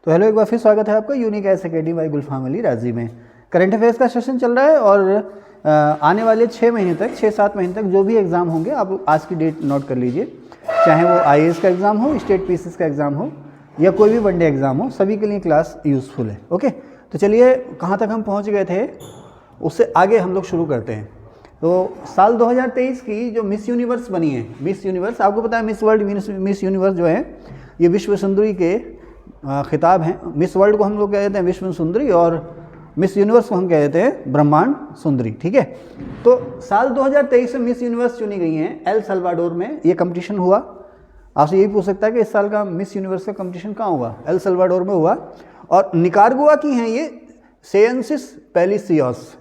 तो हेलो, एक बार फिर स्वागत है आपका यूनिक एस अकेडमी बाई गुलफाम अली राजी में। करंट अफेयर्स का सेशन चल रहा है और आने वाले 6 महीने तक 6-7 महीने तक जो भी एग्ज़ाम होंगे आप आज की डेट नोट कर लीजिए, चाहे वो आईएएस का एग्ज़ाम हो, स्टेट पीसीएस का एग्ज़ाम हो या कोई भी वनडे एग्ज़ाम हो, सभी के लिए क्लास यूज़फुल है। ओके, तो चलिए कहाँ तक हम पहुँच गए थे उससे आगे हम लोग शुरू करते हैं। तो साल 2023 की जो मिस यूनिवर्स बनी है, मिस यूनिवर्स आपको पता है, मिस वर्ल्ड मिस यूनिवर्स जो है ये विश्व सुंदरी के खिताब हैं। मिस वर्ल्ड को हम लोग कह देते हैं विश्व सुंदरी और मिस यूनिवर्स को हम कह देते हैं ब्रह्मांड सुंदरी। ठीक है, तो साल 2023 में मिस यूनिवर्स चुनी गई हैं एल सल्वाडोर में। ये कंपटीशन हुआ। आपसे यही पूछ सकता है कि इस साल का मिस यूनिवर्स का कंपटीशन कहाँ हुआ? एल सल्वाडोर में हुआ। और निकारागुआ की हैं ये सेयंसिस पैलिसियोस,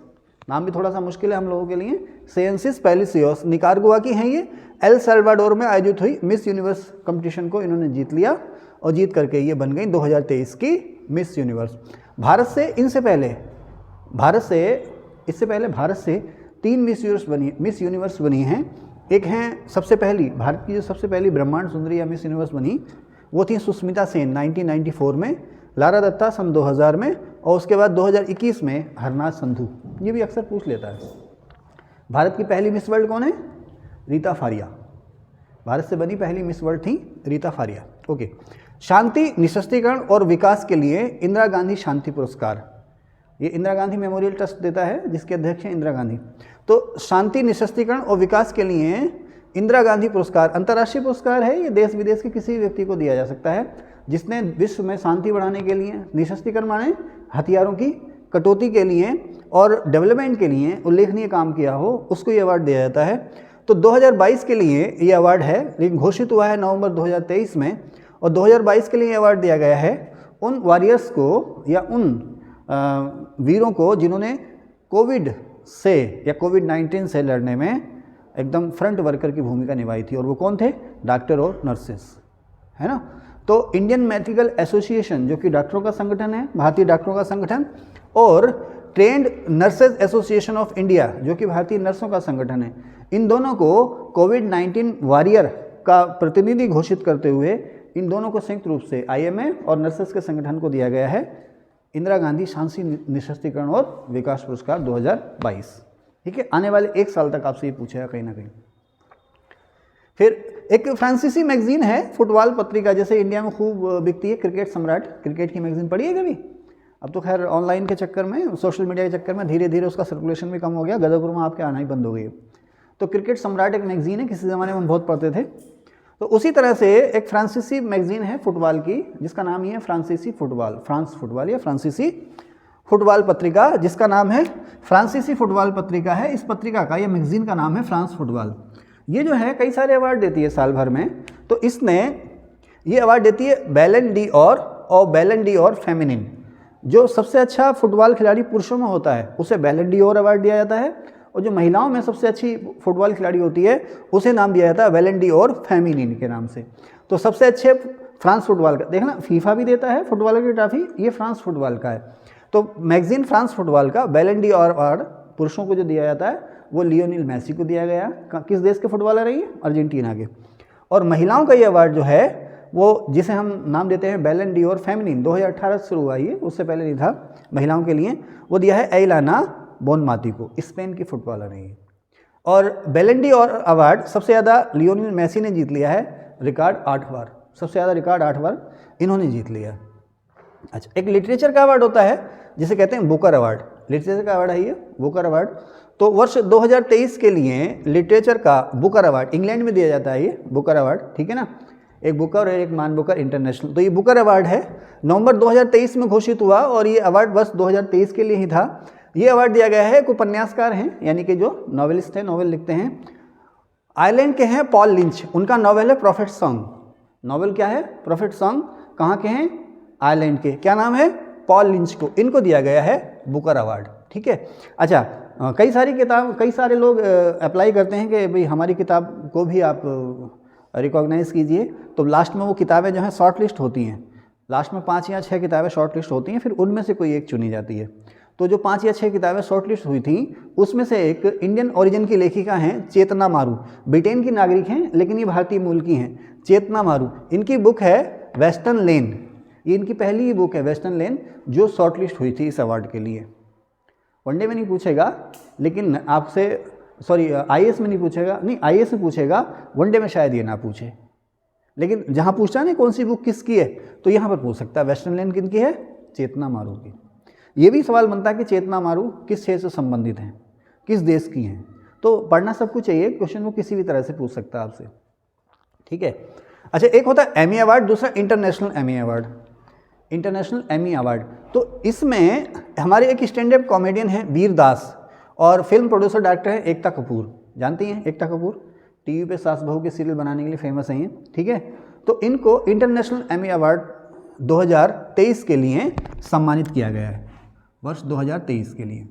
नाम भी थोड़ा सा मुश्किल है हम लोगों के लिए। सेयंसिस पैलिसियोस निकारागुआ की हैं ये। एल सल्वाडोर में आयोजित हुई मिस यूनिवर्स कंपटीशन को इन्होंने जीत लिया और जीत करके ये बन गई 2023 की मिस यूनिवर्स। भारत से इससे पहले भारत से 3 मिस यूनिवर्स बनी हैं। एक हैं सबसे पहली, भारत की जो सबसे पहली ब्रह्मांड सुंदरी या मिस यूनिवर्स बनी वो थी सुष्मिता सेन 1994 में, लारा दत्ता सन 2000 में और उसके बाद 2021 में हरनाथ संधू। ये भी अक्सर पूछ लेता है। भारत की पहली मिस वर्ल्ड कौन है? रीता फारिया। भारत से बनी पहली मिस वर्ल्ड थी रीता फारिया। ओके, शांति, निःशस्त्रीकरण और विकास के लिए इंदिरा गांधी शांति पुरस्कार, ये इंदिरा गांधी मेमोरियल ट्रस्ट देता है जिसके अध्यक्ष हैं इंदिरा गांधी। तो शांति, निःशस्त्रीकरण और विकास के लिए इंदिरा गांधी पुरस्कार अंतर्राष्ट्रीय पुरस्कार है। ये देश विदेश के किसी व्यक्ति को दिया जा सकता है जिसने विश्व में शांति बढ़ाने के लिए, निःशस्त्रीकरण माने हथियारों की कटौती के लिए और डेवलपमेंट के लिए उल्लेखनीय काम किया हो, उसको ये अवार्ड दिया जाता है। तो 2022 के लिए ये अवार्ड है, लेकिन घोषित हुआ है नवंबर 2023 में। और 2022 के लिए अवार्ड दिया गया है उन वॉरियर्स को या उन वीरों को जिन्होंने कोविड से या कोविड-19 से लड़ने में एकदम फ्रंट वर्कर की भूमिका निभाई थी। और वो कौन थे? डॉक्टर और नर्सेस, है ना। तो इंडियन मेडिकल एसोसिएशन जो कि डॉक्टरों का संगठन है, भारतीय डॉक्टरों का संगठन, और trend nurses association of India जो कि भारतीय नर्सों का संगठन है, इन दोनों को कोविड-19 वॉरियर का प्रतिनिधि घोषित करते हुए इन दोनों को संयुक्त रूप से आईएमए और नर्सेस के संगठन को दिया गया है इंदिरा गांधी शांति, निःशस्त्रीकरण और विकास पुरस्कार 2022। ठीक है, आने वाले 1 साल तक आपसे ये पूछेगा कहीं ना कहीं। फिर एक फ्रांसीसी मैगजीन है फुटबॉल पत्रिका, जैसे इंडिया में खूब बिकती है क्रिकेट सम्राट, क्रिकेट की मैगजीन पढ़ी है कभी? अब तो खैर ऑनलाइन के चक्कर में, सोशल मीडिया के चक्कर में धीरे धीरे उसका सर्कुलेशन भी कम हो गया, गदरपुर में आपके आना ही बंद हो गई। तो क्रिकेट सम्राट एक मैगजीन है, किसी ज़माने में हम बहुत पढ़ते थे। तो उसी तरह से एक फ्रांसीसी मैगजीन है फुटबॉल की जिसका नाम ही है फ्रांसीसी फुटबॉल, फ्रांस फुटबॉल या फ्रांसीसी फुटबॉल पत्रिका, जिसका नाम है फ्रांसीसी फुटबॉल पत्रिका है। इस पत्रिका का, ये मैगजीन का नाम है फ्रांस फुटबॉल। ये जो है कई सारे अवार्ड देती है साल भर में। तो इसने ये अवार्ड देती है बैलन डी और बैलन डी और फेमिनिन। जो सबसे अच्छा फुटबॉल खिलाड़ी पुरुषों में होता है उसे बैलन डी और अवार्ड दिया जाता है, और जो महिलाओं में सबसे अच्छी फुटबॉल खिलाड़ी होती है उसे नाम दिया जाता है बैलन डी और फेमिनिन के नाम से। तो सबसे अच्छे फ्रांस फुटबॉल का, देखना फीफा भी देता है फुटबॉल की ट्रॉफी, ये फ्रांस फुटबॉल का है। तो मैगजीन फ्रांस फुटबॉल का बैलन डी और अवार्ड पुरुषों को जो दिया जाता है वो लियोनेल मेसी को दिया गया। किस देश के फुटबॉलर है ये? अर्जेंटीना के। और महिलाओं का ये अवार्ड जो है वो, जिसे हम नाम देते हैं बैलन डी और फेमिनिन, 2018 से शुरू हुआ ये, उससे पहले नहीं था महिलाओं के लिए, वो दिया है एइलाना बोनमाती को, स्पेन की फुटबॉलर है ये। और बैलन डी और अवार्ड सबसे ज़्यादा लियोनेल मेसी ने जीत लिया है, रिकॉर्ड 8 बार, सबसे ज़्यादा रिकॉर्ड 8 बार इन्होंने जीत लिया। अच्छा, एक लिटरेचर का अवार्ड होता है जिसे कहते हैं बुकर अवार्ड, लिटरेचर का अवार्ड है ये बुकर अवार्ड। तो वर्ष 2023 के लिए लिटरेचर का बुकर अवार्ड इंग्लैंड में दिया जाता है ये बुकर अवार्ड, ठीक है ना, एक बुकर और एक मान बुकर इंटरनेशनल। तो ये बुकर अवार्ड है, नवंबर 2023 में घोषित हुआ और ये अवार्ड वर्ष 2023 के लिए ही था। ये अवार्ड दिया गया है, एक उपन्यासकार हैं यानी कि जो नॉवेलिस्ट हैं, नॉवेल लिखते हैं, आयरलैंड के हैं पॉल लिंच। उनका नॉवेल है प्रॉफिट सॉन्ग। नॉवेल क्या है? Profit song. कहाँ के हैं? आयरलैंड के। क्या नाम है? पॉल लिंच को। इनको दिया गया है बुकर अवार्ड। ठीक है। अच्छा, कई सारे लोग अप्लाई करते हैं कि भाई हमारी किताब को भी आप रिकॉग्नाइज़ कीजिए। तो लास्ट में वो किताबें जो हैं शॉर्ट लिस्ट होती हैं, लास्ट में 5 या 6 किताबें शॉर्ट लिस्ट होती हैं, फिर उनमें से कोई एक चुनी जाती है। तो जो 5 या 6 किताबें शॉर्ट लिस्ट हुई थी उसमें से एक इंडियन ओरिजिन की लेखिका हैं चेतना मारू, ब्रिटेन की नागरिक हैं लेकिन ये भारतीय मूल की हैं, चेतना मारू। इनकी बुक है वेस्टर्न लेन। ये इनकी पहली ही बुक है वेस्टर्न लेन जो शॉर्टलिस्ट हुई थी इस अवार्ड के लिए। वनडे में नहीं पूछेगा, लेकिन आपसे सॉरी आईएएस में नहीं पूछेगा, नहीं आईएएस में पूछेगा, वनडे में शायद ये ना पूछे, लेकिन जहाँ पूछता है ना कौन सी बुक किसकी है तो यहाँ पर पूछ सकता है। वेस्टर्न लेन किनकी है? चेतना मारू की। ये भी सवाल बनता है कि चेतना मारू किस क्षेत्र से संबंधित हैं, किस देश की हैं, तो पढ़ना सब कुछ चाहिए, क्वेश्चन को किसी भी तरह से पूछ सकता है आपसे, ठीक है। अच्छा, एक होता है एमी अवार्ड, दूसरा international Emmy award. International Emmy award, तो इसमें हमारे एक स्टैंड अप कॉमेडियन है वीर दास और फिल्म प्रोड्यूसर डायरेक्टर है एकता कपूर। जानती हैं एकता कपूर? टीवी पे सास बहू के सीरियल बनाने के लिए फेमस हैं ये, ठीक है। तो इनको इंटरनेशनल एमी अवार्ड 2023 के लिए सम्मानित किया गया है, वर्ष 2023 के लिए।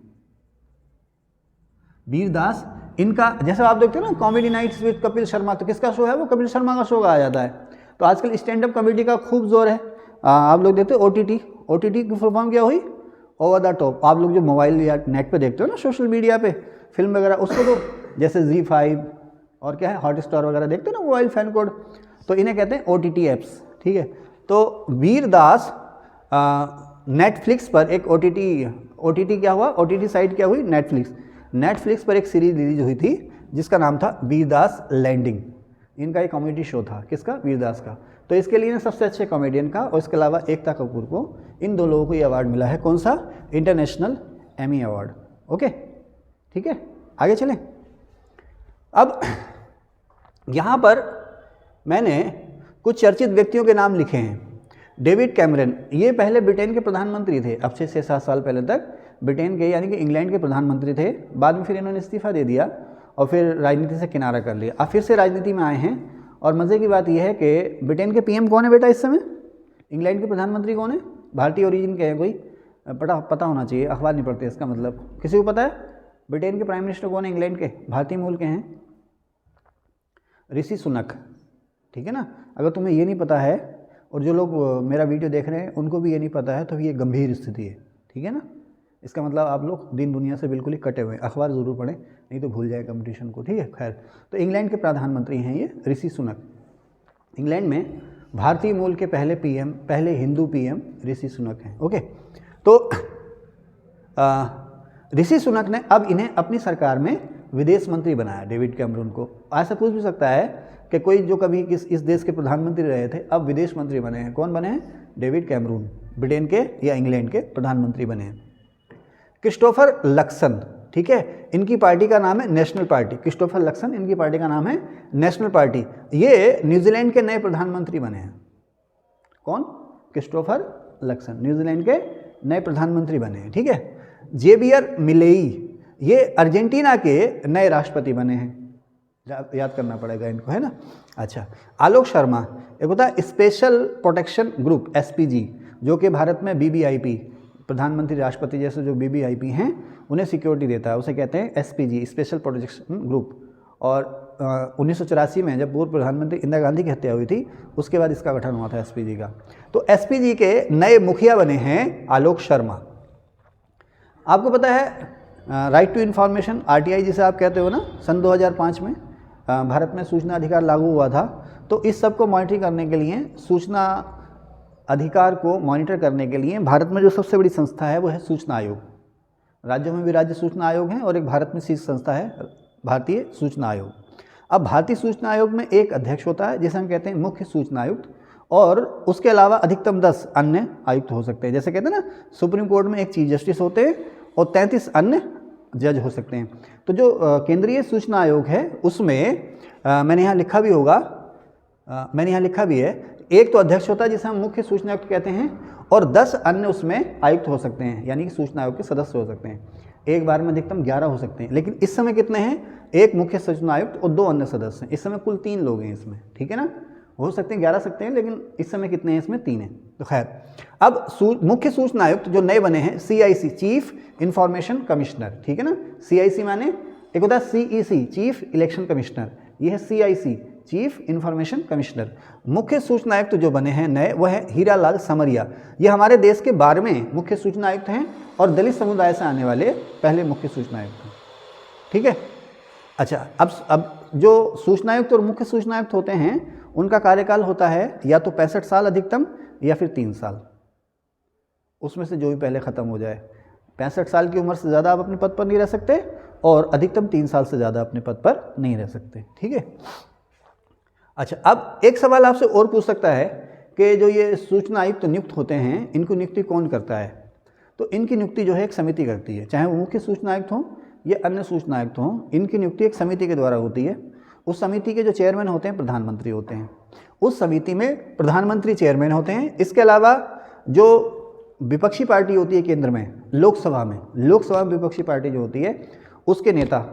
वीर दास, इनका जैसे आप देखते हो ना comedy nights with Kapil Sharma, तो किसका शो है वो? कपिल शर्मा का शो आ जाता है। तो आजकल स्टैंड अप कॉमेडी का खूब जोर है। आप लोग देखते हो ओटीटी की फुल फॉर्म क्या हुई? Over the top. आप लोग जो मोबाइल या नेट पे देखते हो ना सोशल मीडिया पे फिल्म वगैरह, उसको तो जैसे ZEE5 और क्या है हॉटस्टार वगैरह देखते हो ना मोबाइल फैन कोड, तो इन्हें कहते हैं OTT ऐप्स, ठीक है। तो वीर दास नेटफ्लिक्स पर एक OTT क्या हुआ? OTT साइट क्या हुई? नेटफ्लिक्स पर एक सीरीज रिलीज हुई थी जिसका नाम था वीर दास लैंडिंग। इनका एक कॉमेडी शो था, किसका? वीर दास का। तो इसके लिए सबसे अच्छे कॉमेडियन का और इसके अलावा एकता कपूर को, इन दो लोगों को ये अवार्ड मिला है। कौन सा? International Emmy award. ओके, ठीक है, आगे चलें। अब यहाँ पर मैंने कुछ चर्चित व्यक्तियों के नाम लिखे हैं। डेविड कैमरन, ये पहले ब्रिटेन के प्रधानमंत्री थे, अब से 6-7 साल पहले तक ब्रिटेन के यानी कि इंग्लैंड के प्रधानमंत्री थे। बाद में फिर इन्होंने इस्तीफा दे दिया और फिर राजनीति से किनारा कर लिया। अब फिर से राजनीति में आए हैं। और मज़े की बात यह है कि ब्रिटेन के पीएम कौन है बेटा इस समय? इंग्लैंड के प्रधानमंत्री कौन है? भारतीय ओरिजिन के हैं कोई? पता होना चाहिए, अखबार नहीं पढ़ते इसका मतलब। किसी को पता है ब्रिटेन के प्राइम मिनिस्टर कौन है इंग्लैंड के? भारतीय मूल के हैं, ऋषि सुनक, ठीक है ना। अगर तुम्हें ये नहीं पता है और जो लोग मेरा वीडियो देख रहे हैं उनको भी ये नहीं पता है तो ये गंभीर स्थिति है, ठीक है ना। इसका मतलब आप लोग दिन दुनिया से बिल्कुल ही कटे हुए हैं। अखबार ज़रूर पढ़ें, नहीं तो भूल जाए कंपटीशन को, ठीक है। खैर, तो इंग्लैंड के प्रधानमंत्री हैं ये ऋषि सुनक। इंग्लैंड में भारतीय मूल के पहले हिंदू पीएम ऋषि सुनक हैं। ओके, तो ऋषि सुनक ने अब इन्हें अपनी सरकार में विदेश मंत्री बनाया, डेविड कैमरून को। ऐसा पूछ भी सकता है कि कोई जो कभी इस देश के प्रधानमंत्री रहे थे अब विदेश मंत्री बने हैं। कौन बने हैं? डेविड कैमरून, ब्रिटेन के या इंग्लैंड के प्रधानमंत्री बने हैं। क्रिस्टोफर लक्सन, ठीक है, इनकी पार्टी का नाम है नेशनल पार्टी। क्रिस्टोफर लक्सन, इनकी पार्टी का नाम है नेशनल पार्टी। ये न्यूजीलैंड के नए प्रधानमंत्री बने हैं। कौन? क्रिस्टोफर लक्सन, न्यूजीलैंड के नए प्रधानमंत्री बने हैं, ठीक है। जेवियर मिलेई, ये अर्जेंटीना के नए राष्ट्रपति बने हैं। याद करना पड़ेगा इनको, है ना। अच्छा, आलोक शर्मा, एक होता है स्पेशल प्रोटेक्शन ग्रुप SPG, जो कि भारत में BBIP, प्रधानमंत्री राष्ट्रपति जैसे जो BBIP हैं उन्हें सिक्योरिटी देता है, उसे कहते हैं SPG, स्पेशल प्रोटेक्शन ग्रुप। और 1984 में जब पूर्व प्रधानमंत्री इंदिरा गांधी की हत्या हुई थी उसके बाद इसका गठन हुआ था SPG का। तो SPG के नए मुखिया बने हैं आलोक शर्मा। आपको पता है राइट टू इन्फॉर्मेशन, RTI जिसे आप कहते हो ना, सन 2005 में भारत में सूचना अधिकार लागू हुआ था। तो इस सब को मॉनिटर करने के लिए, सूचना अधिकार को मॉनिटर करने के लिए भारत में जो सबसे बड़ी संस्था है वो है सूचना आयोग। राज्यों में भी राज्य सूचना आयोग हैं और एक भारत में शीर्ष संस्था है भारतीय सूचना आयोग। अब भारतीय सूचना आयोग में एक अध्यक्ष होता है जिसे हम कहते हैं मुख्य सूचना आयुक्त, और उसके अलावा अधिकतम 10 अन्य आयुक्त हो सकते हैं। जैसे कहते हैं ना सुप्रीम कोर्ट में एक चीफ जस्टिस होते हैं और 33 अन्य जज हो सकते हैं। तो जो केंद्रीय सूचना आयोग है उसमें मैंने यहाँ लिखा भी होगा, मैंने यहाँ लिखा भी है, एक तो अध्यक्ष होता है जिसे हम मुख्य सूचना आयुक्त कहते हैं और 10 अन्य उसमें आयुक्त हो सकते हैं, यानी कि सूचना आयोग के सदस्य हो सकते हैं। एक बार में अधिकतम 11 हो सकते हैं, लेकिन इस समय कितने हैं? एक मुख्य सूचना आयुक्त और 2 अन्य सदस्य हैं। इस समय कुल 3 लोग हैं इसमें, ठीक है ना। हो सकते हैं 11 सकते हैं, लेकिन इस समय कितने हैं? इसमें 3 हैं। तो खैर, अब मुख्य सूचना आयुक्त जो नए बने हैं CIC, चीफ इंफॉर्मेशन कमिश्नर, ठीक है ना। CIC माने एक होता है CEC, चीफ इलेक्शन कमिश्नर, ये है CIC, चीफ इंफॉर्मेशन कमिश्नर। मुख्य सूचना आयुक्त जो बने हैं नए वो है हीरालाल समरिया। ये हमारे देश के 12वें मुख्य सूचना आयुक्त हैं और दलित समुदाय से आने वाले पहले मुख्य सूचना आयुक्त हैं, ठीक है। अच्छा, अब जो सूचना आयुक्त और मुख्य सूचना आयुक्त होते हैं उनका कार्यकाल होता है या तो 65 साल अधिकतम या फिर 3 साल, उसमें से जो भी पहले ख़त्म हो जाए। 65 साल की उम्र से ज़्यादा आप अपने पद पर नहीं रह सकते और अधिकतम 3 साल से ज़्यादा अपने पद पर नहीं रह सकते। ठीक है। अच्छा, अब एक सवाल आपसे और पूछ सकता है कि जो ये सूचना आयुक्त नियुक्त होते हैं, इनको नियुक्ति कौन करता है? तो इनकी नियुक्ति जो है एक समिति करती है, चाहे वो मुख्य सूचना आयुक्त हों या अन्य सूचना आयुक्त हों, इनकी नियुक्ति एक समिति के द्वारा होती है। उस समिति के जो चेयरमैन होते हैं प्रधानमंत्री होते हैं। उस समिति में प्रधानमंत्री चेयरमैन होते हैं। इसके अलावा जो विपक्षी पार्टी होती है केंद्र में, लोकसभा में विपक्षी पार्टी जो होती है उसके नेता,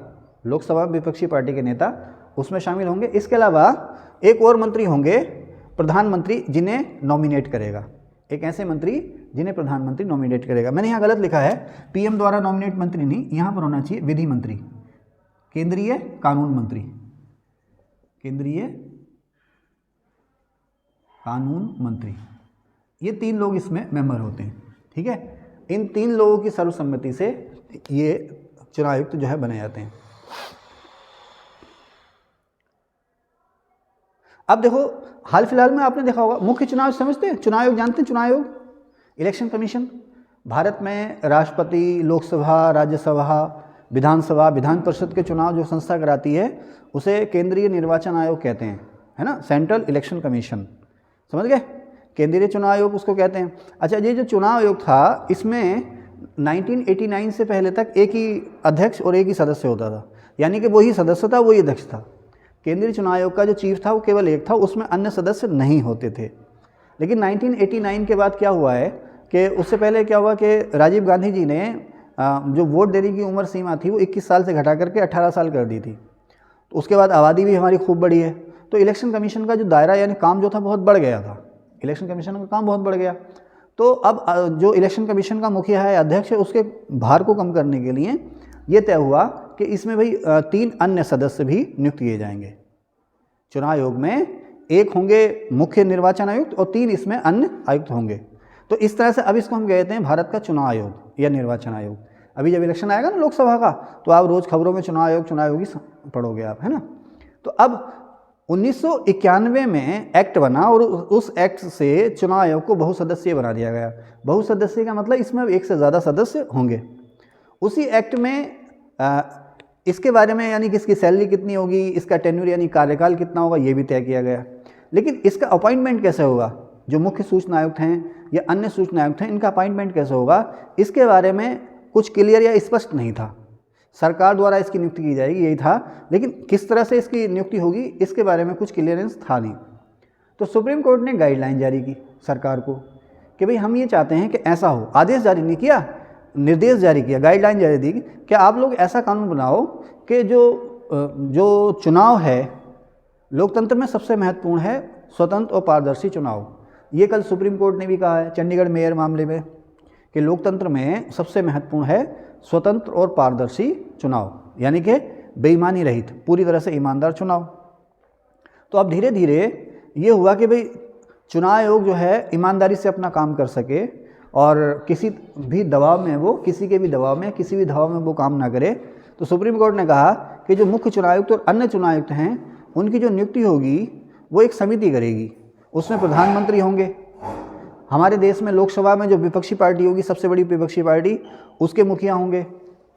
लोकसभा विपक्षी पार्टी के नेता उसमें शामिल होंगे। इसके अलावा एक और मंत्री होंगे प्रधानमंत्री, जिन्हें नॉमिनेट करेगा। एक ऐसे मंत्री जिन्हें प्रधानमंत्री नॉमिनेट करेगा। मैंने यहाँ गलत लिखा है, पीएम द्वारा नॉमिनेट मंत्री नहीं, यहाँ पर होना चाहिए विधि मंत्री, केंद्रीय कानून मंत्री, केंद्रीय कानून मंत्री। ये 3 लोग इसमें मेंबर होते हैं। ठीक है। इन 3 लोगों की सर्वसम्मति से ये चुनाव आयुक्त जो है बनाए जाते हैं। अब देखो, हाल फिलहाल में आपने देखा होगा, मुख्य चुनाव समझते हैं, चुनाव आयोग जानते हैं? चुनाव आयोग, इलेक्शन कमीशन। भारत में राष्ट्रपति, लोकसभा, राज्यसभा, विधानसभा, विधान परिषद के चुनाव जो संस्था कराती है उसे केंद्रीय निर्वाचन आयोग कहते हैं, है ना, सेंट्रल इलेक्शन कमीशन। समझ गए? केंद्रीय चुनाव आयोग उसको कहते हैं। अच्छा, ये जो चुनाव आयोग था, इसमें 1989 से पहले तक एक ही अध्यक्ष और एक ही सदस्य होता था, यानी कि वही सदस्य था, वही अध्यक्ष था। केंद्रीय चुनाव आयोग का जो चीफ था वो केवल एक था, उसमें अन्य सदस्य नहीं होते थे। लेकिन 1989 के बाद क्या हुआ है कि उससे पहले क्या हुआ कि राजीव गांधी जी ने जो वोट देने की उम्र सीमा थी वो 21 साल से घटा करके 18 साल कर दी थी। तो उसके बाद आबादी भी हमारी खूब बढ़ी है, तो इलेक्शन कमीशन का जो दायरा यानी काम जो था बहुत बढ़ गया था। इलेक्शन कमीशन का काम बहुत बढ़ गया। तो अब जो इलेक्शन कमीशन का मुखिया है, अध्यक्ष है, उसके भार को कम करने के लिए ये तय हुआ कि इसमें भाई 3 अन्य सदस्य भी नियुक्त किए जाएंगे। चुनाव आयोग में एक होंगे मुख्य निर्वाचन आयुक्त और 3 इसमें अन्य आयुक्त होंगे। तो इस तरह से अब इसको हम कहते हैं भारत का चुनाव आयोग या निर्वाचन आयोग। अभी जब इलेक्शन आएगा ना लोकसभा का, तो आप रोज़ खबरों में चुनाव आयोग ही पढ़ोगे आप, है ना। तो अब 1991 में एक्ट बना और उस एक्ट से चुनाव आयोग को बहुसदस्यीय बना दिया गया। बहुसदस्यीय का मतलब इसमें एक से ज़्यादा सदस्य होंगे। उसी एक्ट में इसके बारे में, यानी कि इसकी सैलरी कितनी होगी, इसका टेन्यूर यानी कार्यकाल कितना होगा, ये भी तय किया गया। लेकिन इसका अपॉइंटमेंट कैसे होगा, जो मुख्य सूचना आयुक्त हैं या अन्य सूचना आयुक्त हैं, इनका अपॉइंटमेंट कैसे होगा, इसके बारे में कुछ क्लियर या स्पष्ट नहीं था। सरकार द्वारा इसकी नियुक्ति की जाएगी, यही था, लेकिन किस तरह से इसकी नियुक्ति होगी इसके बारे में कुछ क्लियरेंस था नहीं। तो सुप्रीम कोर्ट ने गाइडलाइन जारी की सरकार को कि भाई हम ये चाहते हैं कि ऐसा हो। आदेश जारी नहीं किया, निर्देश जारी किया, गाइडलाइन जारी दी कि आप लोग ऐसा कानून बनाओ कि जो चुनाव है, लोकतंत्र में सबसे महत्वपूर्ण है स्वतंत्र और पारदर्शी चुनाव। ये कल सुप्रीम कोर्ट ने भी कहा है चंडीगढ़ मेयर मामले में कि लोकतंत्र में सबसे महत्वपूर्ण है स्वतंत्र और पारदर्शी चुनाव, यानी कि बेईमानी रहित, पूरी तरह से ईमानदार चुनाव। तो अब धीरे धीरे ये हुआ कि भाई चुनाव आयोग जो है ईमानदारी से अपना काम कर सके और किसी भी दबाव में, वो किसी के भी दबाव में, किसी भी दबाव में वो काम ना करे। तो सुप्रीम कोर्ट ने कहा कि जो मुख्य चुनाव आयुक्त और अन्य चुनाव आयुक्त हैं, उनकी जो नियुक्ति होगी वो एक समिति करेगी। उसमें प्रधानमंत्री होंगे। हमारे देश में लोकसभा में जो विपक्षी पार्टी होगी, सबसे बड़ी विपक्षी पार्टी, उसके मुखिया होंगे।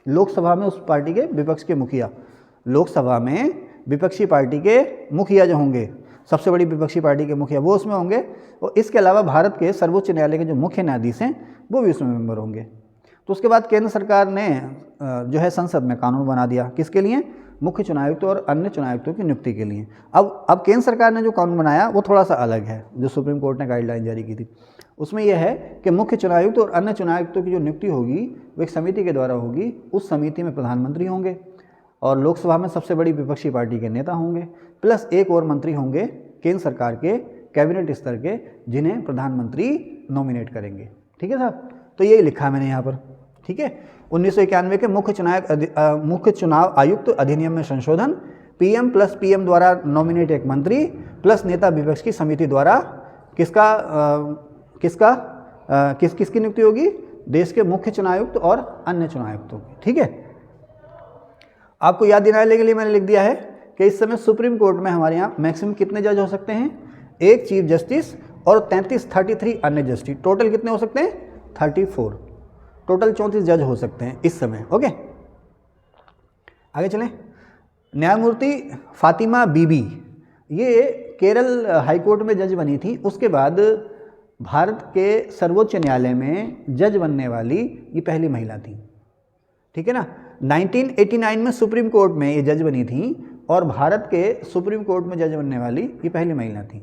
लोकसभा में उस पार्टी के विपक्ष के मुखिया, लोकसभा में विपक्षी पार्टी के मुखिया जो होंगे, सबसे बड़ी विपक्षी पार्टी के मुखिया, वो उसमें होंगे। और इसके अलावा भारत के सर्वोच्च न्यायालय के जो मुख्य न्यायाधीश हैं वो भी उसमें मेंबर होंगे। तो उसके बाद केंद्र सरकार ने जो है संसद में कानून बना दिया, किसके लिए, मुख्य चुनाव आयुक्त और अन्य चुनाव आयुक्तों की नियुक्ति के लिए। अब केंद्र सरकार ने जो कानून बनाया वो थोड़ा सा अलग है, जो सुप्रीम कोर्ट ने गाइडलाइन जारी की थी। उसमें यह है कि मुख्य चुनाव आयुक्त और अन्य चुनाव आयुक्तों की जो नियुक्ति होगी वो एक समिति के द्वारा होगी। उस समिति में प्रधानमंत्री होंगे और लोकसभा में सबसे बड़ी विपक्षी पार्टी के नेता होंगे, प्लस एक और मंत्री होंगे केंद्र सरकार के कैबिनेट स्तर के, जिन्हें प्रधानमंत्री नॉमिनेट करेंगे। ठीक है साहब, तो यही लिखा मैंने यहाँ पर। ठीक है, 1991 के मुख्य चुनाव आयुक्त अधिनियम में संशोधन, पीएम प्लस पीएम द्वारा नॉमिनेट एक मंत्री प्लस नेता विपक्ष की समिति द्वारा किसकी नियुक्ति होगी, देश के मुख्य चुनाव आयुक्त और अन्य चुनाव आयुक्तों की। ठीक है, आपको याद दिलाने के लिए मैंने लिख दिया है कि इस समय सुप्रीम कोर्ट में हमारे यहाँ मैक्सिमम कितने जज हो सकते हैं? एक चीफ जस्टिस और 33 अन्य जस्टिस, टोटल कितने हो सकते हैं? 34, टोटल 34 जज हो सकते हैं इस समय। ओके, आगे चलें। न्यायमूर्ति फातिमा बीबी, ये केरल हाईकोर्ट में जज बनी थी, उसके बाद भारत के सर्वोच्च न्यायालय में जज बनने वाली ये पहली महिला थी। ठीक है ना। 1989 में सुप्रीम कोर्ट में ये जज बनी थी और भारत के सुप्रीम कोर्ट में जज बनने वाली ये पहली महिला थी।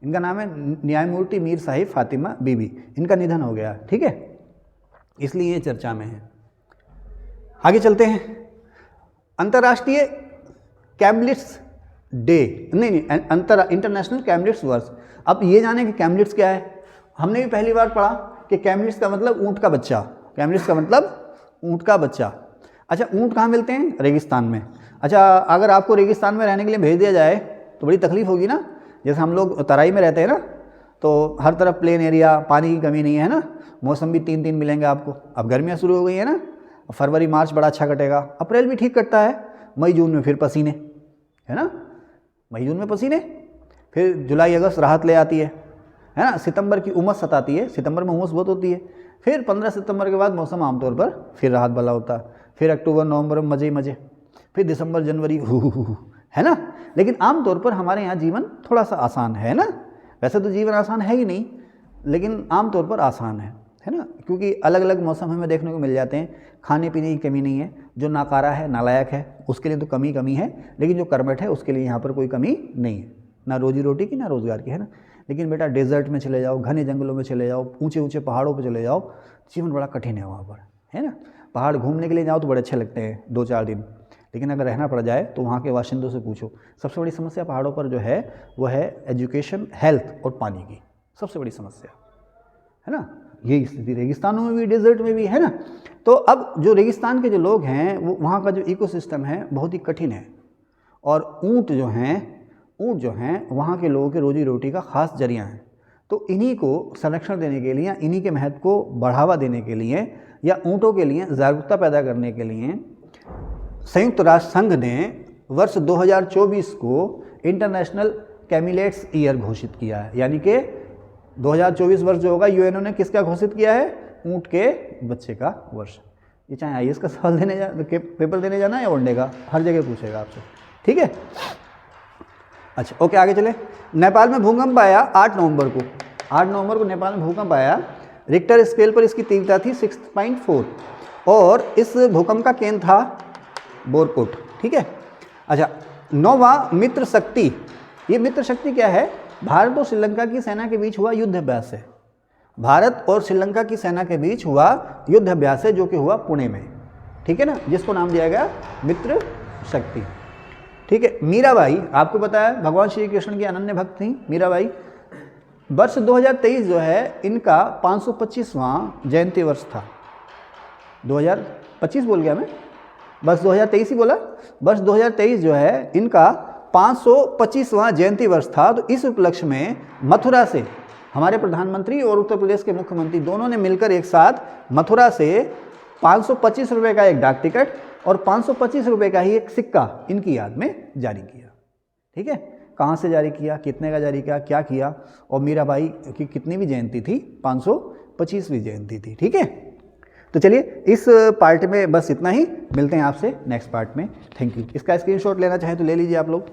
इनका नाम है न्यायमूर्ति मीर साहिब फातिमा बीबी। इनका निधन हो गया, ठीक है, इसलिए ये चर्चा में है। आगे चलते हैं। अंतर्राष्ट्रीय कैमलिट्स डे, नहीं इंटरनेशनल कैमलिट्स वर्ष। अब ये जाने कि कैमलिट्स क्या है। हमने भी पहली बार पढ़ा कि कैमलिट्स का मतलब ऊँट का बच्चा, कैमलिट्स का मतलब ऊँट का बच्चा। अच्छा, ऊँट कहाँ मिलते हैं? रेगिस्तान में। अच्छा, अगर आपको रेगिस्तान में रहने के लिए भेज दिया जाए तो बड़ी तकलीफ होगी ना। जैसे हम लोग तराई में रहते हैं ना, तो हर तरफ प्लेन एरिया, पानी की कमी नहीं है ना, मौसम भी 3 मिलेंगे आपको। अब गर्मियाँ शुरू हो गई है ना, फरवरी मार्च बड़ा अच्छा कटेगा, अप्रैल भी ठीक कटता है, मई जून में फिर पसीने, है ना, मई जून में पसीने, फिर जुलाई अगस्त राहत ले आती है ना। सितंबर की उमस सताती है, सितंबर में उमस बहुत होती है। फिर 15 सितंबर के बाद मौसम आमतौर पर फिर राहत वाला होता है। फिर अक्टूबर नवंबर में मज़े ही मज़े, फिर दिसंबर जनवरी है ना। लेकिन आमतौर पर हमारे यहाँ जीवन थोड़ा सा आसान है ना। वैसे तो जीवन आसान है ही नहीं, लेकिन आमतौर पर आसान है ना, क्योंकि अलग अलग मौसम हमें देखने को मिल जाते हैं। खाने पीने की कमी नहीं है, जो नाकारा है, नालायक है, उसके लिए तो कमी है, लेकिन जो कर्मठ है उसके लिए यहाँ पर कोई कमी नहीं है, ना रोजी रोटी की ना रोज़गार की, है ना। लेकिन बेटा डेजर्ट में चले जाओ, घने जंगलों में चले जाओ, ऊंचे ऊंचे पहाड़ों पर चले जाओ, जीवन बड़ा कठिन है वहाँ पर, है ना। पहाड़ घूमने के लिए जाओ तो बड़े अच्छे लगते हैं 2-4 दिन, लेकिन अगर रहना पड़ जाए तो वहाँ के बाशिंदों से पूछो। सबसे बड़ी समस्या पहाड़ों पर जो है वो है एजुकेशन, हेल्थ और पानी की, सबसे बड़ी समस्या, है ना। यही स्थिति रेगिस्तानों में भी, डेजर्ट में भी, है ना। तो अब जो रेगिस्तान के जो लोग हैं, वो वहाँ का जो इकोसिस्टम है बहुत ही कठिन है, और ऊँट जो हैं वहाँ के लोगों के रोजी रोटी का ख़ास जरिया है। तो इन्हीं को संरक्षण देने के लिए, इन्हीं के महत्व को बढ़ावा देने के लिए, या ऊँटों के लिए जागरूकता पैदा करने के लिए संयुक्त राष्ट्र संघ ने वर्ष 2024 को इंटरनेशनल कैमिलेट्स ईयर घोषित किया है। यानी कि 2024 वर्ष जो होगा, यूएनओ ने किसका घोषित किया है? ऊँट के बच्चे का वर्ष। ये चाहे आईएएस का सवाल पेपर देने जाना या वनडे का, हर जगह पूछेगा आपसे, ठीक है। अच्छा, ओके, आगे चले। नेपाल में भूकंप आया 8 नवंबर को नेपाल में भूकंप आया। रिक्टर स्केल पर इसकी तीव्रता थी 6.4 और इस भूकंप का केंद्र था बोरकोट, ठीक है। अच्छा, 9वां मित्र शक्ति। ये मित्र शक्ति क्या है? भारत और श्रीलंका की सेना के बीच हुआ युद्ध अभ्यास है। भारत और श्रीलंका की सेना के बीच हुआ युद्ध अभ्यास है, जो कि हुआ पुणे में, ठीक है ना, जिसको नाम दिया गया मित्र शक्ति, ठीक है। मीराबाई, आपको पता है भगवान श्री कृष्ण की अनन्य भक्त थी मीराबाई। वर्ष 2023 जो है इनका 525वां जयंती वर्ष था। 2025 बोल गया मैं, बस 2023 ही बोला। वर्ष 2023 जो है इनका 525वां जयंती वर्ष था। तो इस उपलक्ष्य में मथुरा से हमारे प्रधानमंत्री और उत्तर प्रदेश के मुख्यमंत्री दोनों ने मिलकर एक साथ मथुरा से 525 रुपये का एक डाक टिकट और 525 रुपये का ही एक सिक्का इनकी याद में जारी किया, ठीक है। कहाँ से जारी किया, कितने का जारी किया, क्या किया, और मीराबाई की कितनी भी जयंती थी? 525वीं जयंती थी, ठीक है। तो चलिए इस पार्ट में बस इतना ही, मिलते हैं आपसे नेक्स्ट पार्ट में। Thank you. इसका स्क्रीनशॉट लेना चाहें तो ले लीजिए आप लोग।